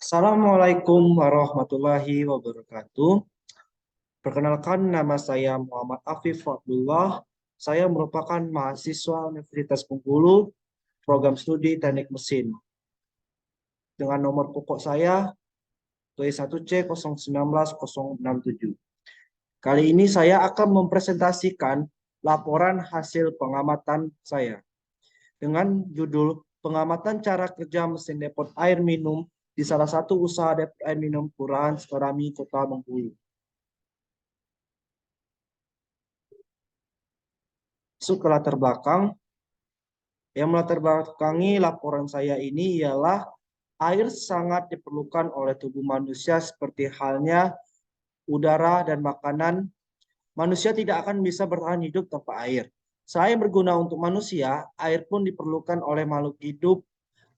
Assalamualaikum warahmatullahi wabarakatuh. Perkenalkan, nama saya Muhammad Afif Abdullah. Saya merupakan mahasiswa Universitas Bengkulu, program studi Teknik Mesin. Dengan nomor pokok saya W1C090067. Kali ini saya akan mempresentasikan laporan hasil pengamatan saya dengan judul pengamatan cara kerja mesin depot air minum di salah satu usaha depot air minum Kelurahan Sukarami, Kota Bengkulu. Masuk ke latar belakang, yang melatar belakangi laporan saya ini ialah air sangat diperlukan oleh tubuh manusia seperti halnya udara dan makanan. Manusia tidak akan bisa bertahan hidup tanpa air. Selain berguna untuk manusia, air pun diperlukan oleh makhluk hidup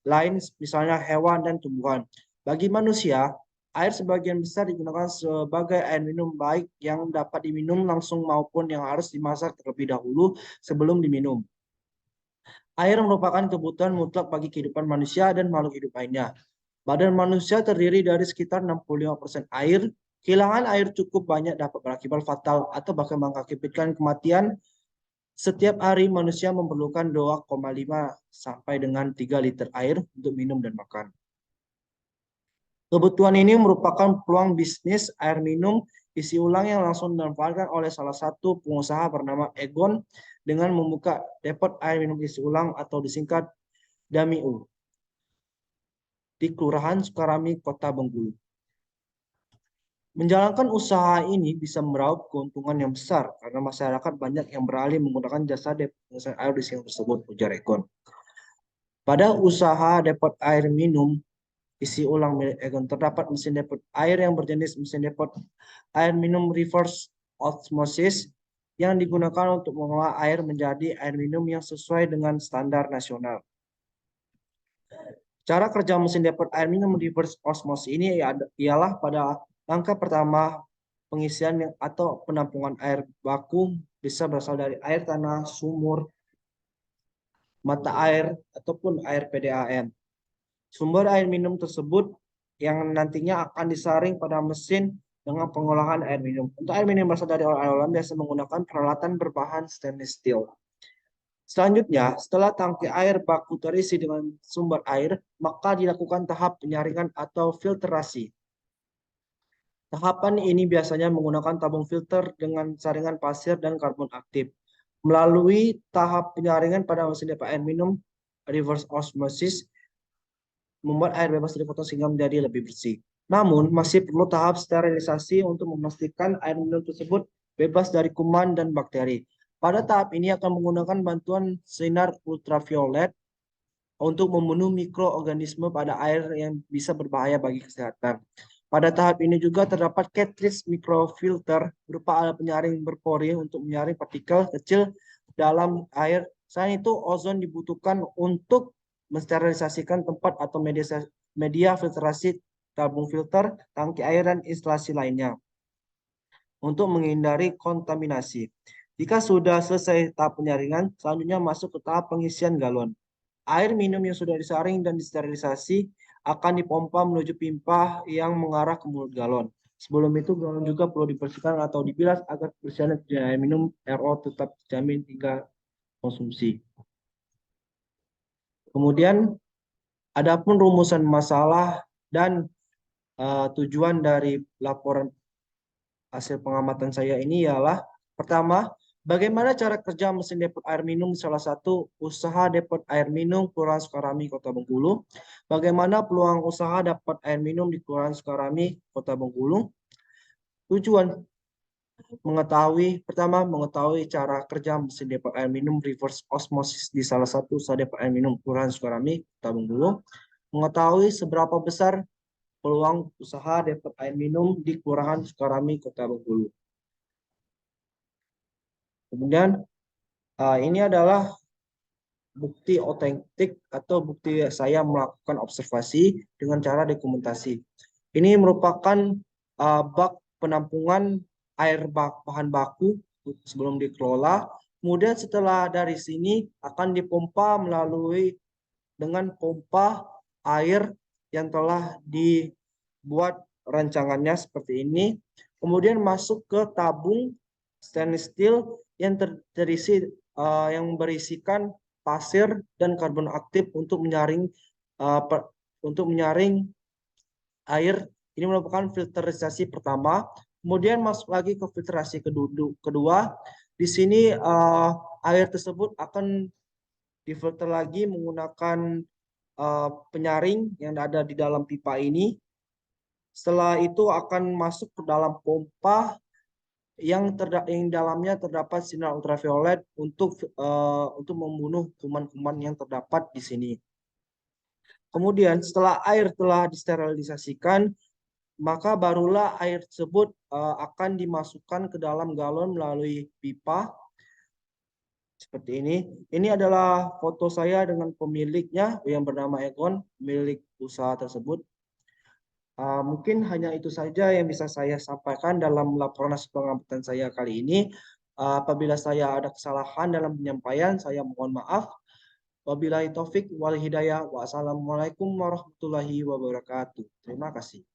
lain, misalnya hewan dan tumbuhan. Bagi manusia, air sebagian besar digunakan sebagai air minum, baik yang dapat diminum langsung maupun yang harus dimasak terlebih dahulu sebelum diminum. Air merupakan kebutuhan mutlak bagi kehidupan manusia dan makhluk hidup lainnya. Badan manusia terdiri dari sekitar 65% air. Kehilangan air cukup banyak dapat berakibat fatal atau bahkan mengakibatkan kematian. Setiap hari manusia memerlukan 2,5 sampai dengan 3 liter air untuk minum dan makan. Kebutuhan ini merupakan peluang bisnis air minum isi ulang yang langsung dimanfaatkan oleh salah satu pengusaha bernama Egon dengan membuka depot air minum isi ulang atau disingkat DAMIU di Kelurahan Sukarami, Kota Bengkulu. Menjalankan usaha ini bisa meraup keuntungan yang besar karena masyarakat banyak yang beralih menggunakan jasa depot air di sini tersebut, ujar Egon. Pada usaha depot air minum isi ulang milik Egon terdapat mesin depot air yang berjenis mesin depot air minum reverse osmosis yang digunakan untuk mengolah air menjadi air minum yang sesuai dengan standar nasional. Cara kerja mesin depot air minum reverse osmosis ini ialah pada langkah pertama pengisian atau penampungan air baku bisa berasal dari air tanah, sumur, mata air, ataupun air PDAM. Sumber air minum tersebut yang nantinya akan disaring pada mesin dengan pengolahan air minum. Untuk air minum berasal dari olahan biasa menggunakan peralatan berbahan stainless steel. Selanjutnya, setelah tangki air baku terisi dengan sumber air, maka dilakukan tahap penyaringan atau filterasi. Tahapan ini biasanya menggunakan tabung filter dengan saringan pasir dan karbon aktif. Melalui tahap penyaringan pada mesin depot air minum, reverse osmosis membuat air bebas dari kotoran sehingga menjadi lebih bersih. Namun, masih perlu tahap sterilisasi untuk memastikan air minum tersebut bebas dari kuman dan bakteri. Pada tahap ini akan menggunakan bantuan sinar ultraviolet untuk membunuh mikroorganisme pada air yang bisa berbahaya bagi kesehatan. Pada tahap ini juga terdapat cartridge microfilter berupa alat penyaring berpori untuk menyaring partikel kecil dalam air. Selain itu, ozon dibutuhkan untuk mensterilisasikan tempat atau media filtrasi, tabung filter, tangki air, dan instalasi lainnya untuk menghindari kontaminasi. Jika sudah selesai tahap penyaringan, selanjutnya masuk ke tahap pengisian galon. Air minum yang sudah disaring dan disterilisasi akan dipompa menuju pipa yang mengarah ke mulut galon. Sebelum itu, galon juga perlu dibersihkan atau dibilas agar kebersihan air minum RO tetap terjamin hingga konsumsi. Kemudian, adapun rumusan masalah dan tujuan dari laporan hasil pengamatan saya ini ialah pertama, bagaimana cara kerja mesin depot air minum di salah satu usaha depot air minum Kelurahan Sukarami, Kota Bengkulu. Bagaimana peluang usaha dapat air minum di Kelurahan Sukarami, Kota Bengkulu. Tujuan mengetahui cara kerja mesin depot air minum reverse osmosis di salah satu usaha depot air minum Kelurahan Sukarami, Kota Bengkulu. Mengetahui seberapa besar peluang usaha depot air minum di Kelurahan Sukarami, Kota Bengkulu. Kemudian ini adalah bukti otentik atau bukti saya melakukan observasi dengan cara dokumentasi. Ini merupakan bak penampungan air bahan baku sebelum dikelola. Kemudian setelah dari sini akan dipompa melalui dengan pompa air yang telah dibuat rancangannya seperti ini. Kemudian masuk ke tabung stainless steel yang terisi yang berisikan pasir dan karbon aktif untuk menyaring air. Ini merupakan filterisasi pertama. Kemudian masuk lagi ke filtrasi kedua. Di sini air tersebut akan difilter lagi menggunakan penyaring yang ada di dalam pipa ini. Setelah itu akan masuk ke dalam pompa yang dalamnya terdapat sinar ultraviolet untuk membunuh kuman-kuman yang terdapat di sini. Kemudian setelah air telah disterilisasikan, maka barulah air tersebut akan dimasukkan ke dalam galon melalui pipa seperti ini. Ini adalah foto saya dengan pemiliknya yang bernama Egon, milik usaha tersebut. Mungkin hanya itu saja yang bisa saya sampaikan dalam laporan hasil pengamatan saya kali ini. Apabila saya ada kesalahan dalam penyampaian, saya mohon maaf. Wabillahi taufik wal hidayah. Wassalamualaikum warahmatullahi wabarakatuh. Terima kasih.